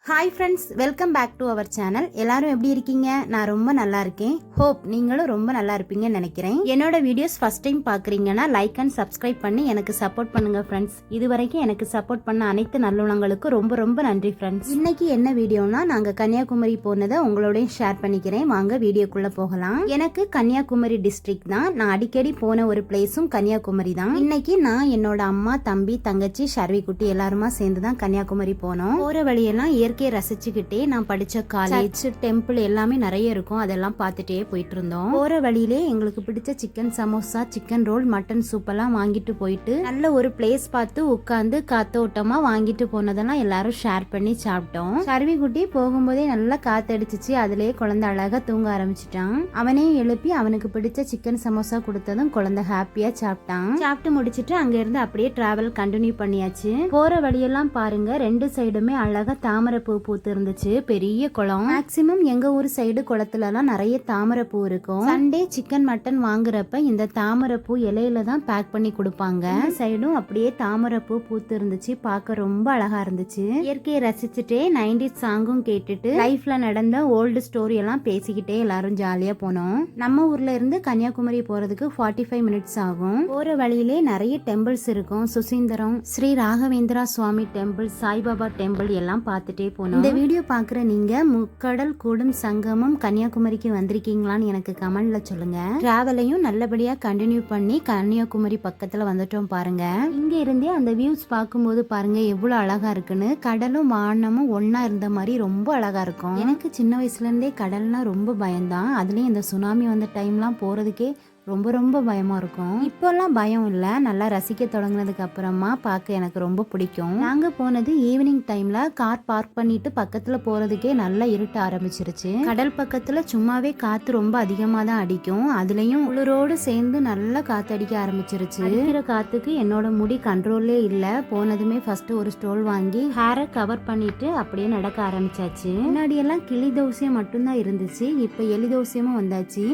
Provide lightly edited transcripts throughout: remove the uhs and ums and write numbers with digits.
Hi friends, welcome back to our channel. எல்லாரும் எப்படி இருக்கீங்க? நான் ரொம்ப நல்லா இருக்கேன். ஹோப் நீங்களும் ரொம்ப நல்லா இருப்பீங்கன்னு நினைக்கிறேன். என்னோட வீடியோஸ் ஃபர்ஸ்ட் டைம் பார்க்குறீங்கன்னா லைக் அண்ட் சப்ஸ்கிரைப் பண்ணி எனக்கு சப்போர்ட் பண்ணுங்க ஃப்ரெண்ட்ஸ். இது வரைக்கும் எனக்கு சப்போர்ட் பண்ண அனைத்து நல்லுணங்களுக்கும் ரொம்ப ரொம்ப நன்றி ஃப்ரெண்ட்ஸ். இன்னைக்கு என்ன வீடியோனா, நாங்கள் கன்னியாகுமரி போனதை உங்களோடய ஷேர் பண்ணிக்கிறேன். வாங்க வீடியோக்குள்ளே போகலாம். எனக்கு கன்னியாகுமரி டிஸ்ட்ரிக்ட் தான். நான் அடிக்கடி போன ஒரு பிளேஸும் கன்னியாகுமரி தான். இன்னைக்கு நான் என்னோட அம்மா, தம்பி, தங்கச்சி, ஷர்வி குட்டி எல்லாருமா சேர்ந்து தான் கன்னியாகுமரி போனோம். போகிற வழியெல்லாம் ரசிச்சுக்கிட்டே நான் படிச்ச காலேஜ், டெம்பிள் எல்லாமே நிறைய இருக்கும். அதெல்லாம் பார்த்துட்டே போயிட்டு இருந்தோம். போற வழியிலே எங்களுக்கு பிடிச்ச chicken samosa, chicken roll, mutton soup எல்லாம் வாங்கிட்டு போயிட்டு நல்ல ஒரு பிளேஸ் பார்த்து உட்காந்து காத்தோட்டமா வாங்கிட்டு போனதெல்லாம் எல்லாரும் ஷேர் பண்ணி சாப்பிட்டோம். சர்வி குட்டி போகும்போதே நல்லா காத்தடிச்சிச்சு. அதுலயே குழந்தை அழகா தூங்க ஆரம்பிச்சிட்டான். அவனே எழுப்பி அவனுக்கு பிடிச்ச சிக்கன் சமோசா கொடுத்ததும் குழந்தை ஹாப்பியா சாப்பிட்டான். சாப்பிட்டு முடிச்சிட்டு அங்க இருந்து அப்படியே டிராவல் கண்டினியூ பண்ணியாச்சு. போற வழியெல்லாம் பாருங்க, ரெண்டு சைடுமே அழகா தாமரை பூ பூத்து இருந்துச்சு. பெரிய குளம். மேக்சிமம் எங்க ஊர் சைடு குளத்துல எல்லாம் நிறைய தாமரை பூ இருக்கும். சண்டே சிக்கன் மட்டன் வாங்குறப்ப இந்த தாமரை பூ இலையில தான் பேக் பண்ணி கொடுப்பாங்க. சைடும் அப்படியே தாமரை பூ பூத்து இருந்துச்சு. பார்க்க ரொம்ப அழகா இருந்துச்சு. இயற்கையை ரசிச்சுட்டே 90s சாங்கும் கேட்டுட்டு லைஃப்ல நடந்த ஓல்டு ஸ்டோரி எல்லாம் பேசிக்கிட்டே எல்லாரும் ஜாலியா போனோம். நம்ம ஊர்ல இருந்து கன்னியாகுமரி போறதுக்கு 45 மினிட்ஸ் ஆகும். போற வழியிலே நிறைய டெம்பிள்ஸ் இருக்கும். சுசீந்திரம், ஸ்ரீ ராகவேந்திரா சுவாமி டெம்பிள், சாய்பாபா டெம்பிள் எல்லாம் பார்த்துட்டே போனோம். இந்த வீடியோ பாக்குற நீங்க முக்கடல் கூடும் சங்கமம் கன்னியாகுமரிக்கு வந்திருக்கீங்களான்னு எனக்கு கமெண்ட்ல சொல்லுங்க. டிராவலையும் நல்லபடியா கண்டினியூ பண்ணி கன்னியாகுமரி பக்கத்துல வந்துட்டோம் பாருங்க. இங்க இருந்தே அந்த வியூஸ் பார்க்கும்போது பாருங்க எவ்வளவு அழகா இருக்குன்னு. கடலும் வானமும் ஒன்னா இருந்த மாதிரி ரொம்ப அழகா இருக்கும். எனக்கு சின்ன வயசுல இருந்தே கடல்னா ரொம்ப பயம்தான். அதுலயும் இந்த சுனாமி வந்த டைம்லாம் போறதுக்கே ரொம்ப ரொம்ப பயமா இருக்கும். இப்போல்லாம் பயம் இல்லை. நல்லா ரசிக்க தொடங்கினதுக்கு அப்புறமா பார்க்க எனக்கு ரொம்ப பிடிக்கும். நாங்க போனது ஈவினிங் டைம்ல. கார் பார்க் பண்ணிட்டு பக்கத்துல போறதுக்கே நல்லா இருட்ட ஆரம்பிச்சிருச்சு. கடல் பக்கத்துல சும்மாவே காத்து ரொம்ப அதிகமா தான் அடிக்கும். அதுலயும் குளிரோடு சேர்ந்து நல்லா காத்து அடிக்க ஆரம்பிச்சிருச்சு. அடிக்கிற காத்துக்கு என்னோட முடி கண்ட்ரோல்லே இல்ல. போனதுமே ஃபர்ஸ்ட் ஒரு ஸ்டோல் வாங்கி ஹேரை கவர் பண்ணிட்டு அப்படியே நடக்க ஆரம்பிச்சாச்சு. முன்னாடி எல்லாம் கிளி தோசியம் மட்டும்தான் இருந்துச்சு. இப்ப எலி தோசியமும் வந்தாச்சு.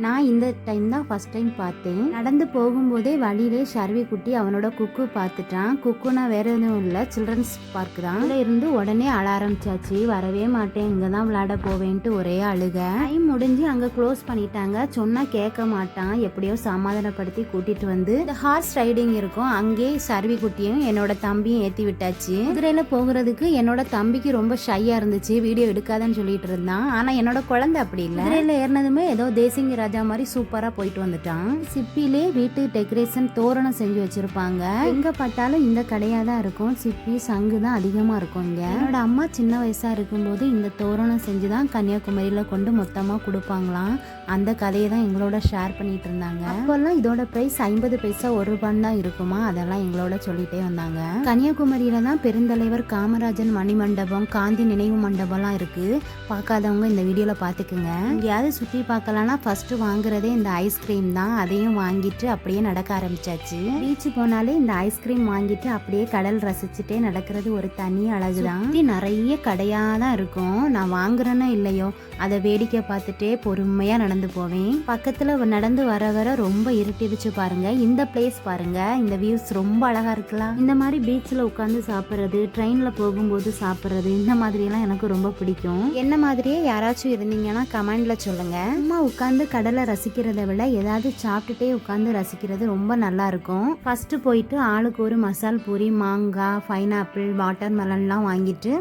நான் இந்த டைம் தான் ஃபர்ஸ்ட் டைம் பார்த்தேன். நடந்து போகும்போதே வழியிலே ஷர்வி குட்டி அவனோட குக்கு பார்த்துட்டான். குக்குனா வேற எதுவும் இல்லை, சில்ட்ரன்ஸ் பார்க் தான். இருந்து உடனே அழ ஆரம்பிச்சாச்சு. வரவே மாட்டேன், இங்க தான் விளையாட போவேன்ட்டு ஒரே அழுக. டைம் முடிஞ்சு அங்க க்ளோஸ் பண்ணிட்டாங்க. சொன்னா கேட்க மாட்டான். எப்படியோ சமாதானப்படுத்தி கூட்டிட்டு வந்து இந்த ஹார்ஸ் ரைடிங் இருக்கும், அங்கே ஷர்வி குட்டியும் என்னோட தம்பியும் ஏத்தி விட்டாச்சு. குதிரையில போகிறதுக்கு என்னோட தம்பிக்கு ரொம்ப ஷையா இருந்துச்சு. வீடியோ எடுக்காதன்னு சொல்லிட்டு இருந்தான். ஆனா என்னோட குழந்தை அப்படி இல்லை. குதிரையில ஏறினதுமே ஏதோ தேசிங்க ராஜா மாதிரி சூப்பரா போயிட்டு வந்துட்டான். சிப்பிலே வீட்டு டெக்கரேஷன் தோரணம் செஞ்சு வச்சிருப்பாங்க. எங்க பார்த்தாலும் இந்த கடையா தான் இருக்கும். சிப்பி, சங்கு தான் அதிகமா இருக்கும் இங்க. என்னோட அம்மா சின்ன வயசா இருக்கும்போது இந்த தோரணம் செஞ்சுதான் கன்னியாகுமரியில கொண்டு மொத்தமா கொடுப்பாங்களாம். அந்த கதையை தான் எங்களோட ஷேர் பண்ணிட்டு இருந்தாங்க. அப்பெல்லாம் இதோட பிரைஸ் 50 பைசா, 1 ரூபான்னு தான் இருக்குமா. அதெல்லாம் எங்களோட சொல்லிட்டே வந்தாங்க. கன்னியாகுமரியில தான் பெருந்தலைவர் காமராஜன் மணிமண்டபம், காந்தி நினைவு மண்டபம்லாம் இருக்கு. பார்க்காதவங்க இந்த வீடியோல பாத்துக்குங்க. எங்கேயாவது சுத்தி பார்க்கலாம்னா ஃபர்ஸ்ட் வாங்குறதே இந்த ஐஸ்கிரீம் தான். அதையும் வாங்கிட்டு அப்படியே நடக்க ஆரம்பிச்சாச்சு. பீச் போனாலே இந்த ஐஸ்கிரீம் வாங்கிட்டு அப்படியே கடல் ரசிச்சுட்டே நடக்கிறது ஒரு தனி அழகுதான். நிறைய கடையா தான் இருக்கும். நான் வாங்குறேன்னா இல்லையோ அதை வேடிக்கை பார்த்துட்டே பொறுமையா நடந்து போவேன். பக்கத்துல நடந்து வர வர ரொம்ப இருட்டிடுச்சு பாருங்க. இந்த பிளேஸ் பாருங்க, இந்த வியூஸ் ரொம்ப அழகா இருக்கலாம். இந்த மாதிரி பீச்ல உட்காந்து சாப்பிடுறது, ட்ரெயின்ல போகும்போது சாப்பிடுறது, இந்த மாதிரி எல்லாம் எனக்கு ரொம்ப பிடிக்கும். என்ன மாதிரியே யாராச்சும் இருந்தீங்கன்னா கமெண்ட்ல சொல்லுங்க. சும்மா உட்காந்து கடலை ரசிக்கிறத விட ஏதாவது சாப்பிட்டுட்டே உட்காந்து ரசிக்கிறது ரொம்ப நல்லா இருக்கும். ஃபர்ஸ்ட் போயிட்டு ஆளுக்கு ஒரு மசால் பூரி, மாங்காய், பைனாப்பிள், வாட்டர் மெலன்லாம் வாங்கிட்டு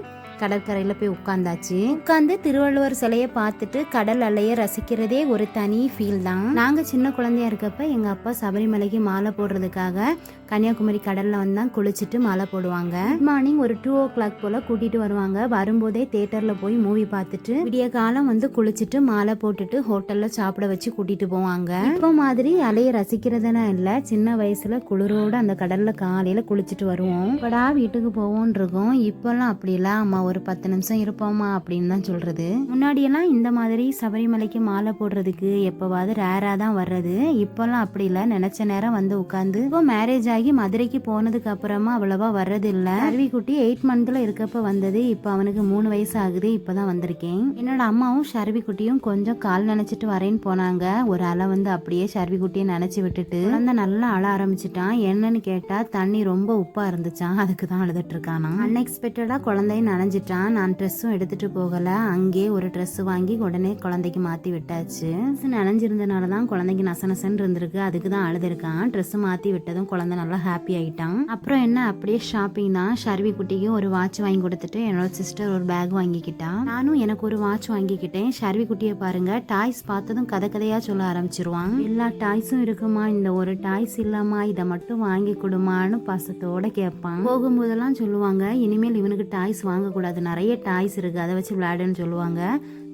கடற்கரையில போய் உட்காந்தாச்சு. உட்காந்து திருவள்ளுவர் சிலையை பார்த்துட்டு கடல் அலைய ரசிக்கிறதே ஒரு தனி ஃபீல் தான். நாங்க சின்ன குழந்தையா இருக்கப்ப எங்க அப்பா சபரிமலைக்கு மாலை போடுறதுக்காக கன்னியாகுமரி கடல்ல வந்தா குளிச்சுட்டு மாலை போடுவாங்க. குட் மார்னிங் ஒரு 2 o'clock போல கூட்டிட்டு வருவாங்க. வரும்போதே தியேட்டர்ல போய் மூவி பார்த்துட்டு விடிய காலம் வந்து குளிச்சுட்டு மாலை போட்டுட்டு ஹோட்டல்ல சாப்பிட வச்சு கூட்டிட்டு போவாங்க. இப்போ மாதிரி அலைய ரசிக்கிறதுனா இல்ல. சின்ன வயசுல குளிரோட அந்த கடல்ல காலையில குளிச்சுட்டு வருவோம். இப்படா வீட்டுக்கு போவோம் இருக்கும். இப்பெல்லாம் அப்படி இல்ல. அம்மா ஒரு 10 நிமிஷம் இருப்போமா அப்படின்னு தான் சொல்றது. முன்னாடியெல்லாம் இந்த மாதிரி சபரிமலைக்கு மாலை போடுறதுக்கு எப்பவாவது ரேரா தான் வர்றது. இப்பெல்லாம் அப்படி இல்ல. நினைச்ச நேரம் வந்து உட்காந்து. இப்போ மேரேஜ் ஆகி மதுரைக்கு போனதுக்கு அப்புறமா அவ்வளவா வர்றது இல்ல. அருவி குட்டி 8 மந்த்ல இருக்கப்ப வந்தது. இப்ப அவனுக்கு 3 வயசு ஆகுது. இப்பதான் வந்திருக்கேன். என்னோட அம்மாவும் ஷர்வி குட்டியும் கொஞ்சம் கால் நினைச்சிட்டு வரேன்னு போனாங்க. ஒரு அலை வந்து அப்படியே ஷர்வி குட்டியை நினைச்சு விட்டுட்டு குழந்தை நல்லா அழ ஆரம்பிச்சுட்டான். என்னன்னு கேட்டா தண்ணி ரொம்ப உப்பா இருந்துச்சான். அதுக்கு தான் அழுதுட்டு இருக்கானா. அன்எக்ஸ்பெக்டடா குழந்தையும் நனைஞ்சிட்டு நனைஞ்சிட்டான். நான் ட்ரெஸ்ஸும் எடுத்துட்டு போகல, அங்கே ஒரு ட்ரெஸ் வாங்கி உடனே குழந்தைக்கு மாத்தி விட்டாச்சு. நனைஞ்சிருந்தனால தான் குழந்தைக்கு நசநசன்னு இருந்திருக்கு, அதுக்கு தான் அழுதுருக்கான். ட்ரெஸ் மாத்தி விட்டதும் குழந்தை நல்லா ஹாப்பி ஆயிட்டான். அப்புறம் என்ன அப்படியே ஷாப்பிங் தான். ஷர்வி குட்டிக்கு ஒரு வாட்ச் வாங்கி கொடுத்துட்டு என்னோட சிஸ்டர் ஒரு பேக் வாங்கிக்கிட்டா. நானும் எனக்கு ஒரு வாட்ச் வாங்கிக்கிட்டேன். ஷர்வி குட்டியை பாருங்க, டாய்ஸ் பார்த்ததும் கதையா சொல்ல ஆரம்பிச்சிருவான். எல்லா டாய்ஸும் இருக்குமா, இந்த ஒரு டாய்ஸ் இல்லாமா, இதை மட்டும் வாங்கி கொடுமான்னு பாசத்தோட கேட்பான். போகும்போதெல்லாம் சொல்லுவாங்க, இனிமேல் இவனுக்கு டாய்ஸ் வாங்கக்கூடாது, நிறைய டாய்ஸ் இருக்கு, அதை வச்சு விளையாடுன்னு சொல்லுவாங்க.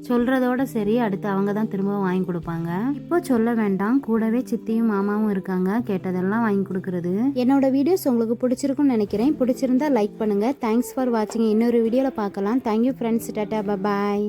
சொல்றதோட சரி, அடுத்து அவங்க தான் திரும்ப வாங்கி கொடுப்பாங்க. இப்போ சொல்ல வேண்டாம், கூடவே சித்தியும் மாமாவும் இருக்காங்க, கேட்டதெல்லாம் வாங்கி கொடுக்கறது. என்னோட வீடியோஸ் உங்களுக்கு பிடிச்சிருக்கும்னு நினைக்கிறேன். பிடிச்சிருந்தா லைக் பண்ணுங்க. தேங்க்ஸ் ஃபார் வாட்சிங். இன்னொரு வீடியோல பார்க்கலாம். Thank you friends. டாடா, பாய்.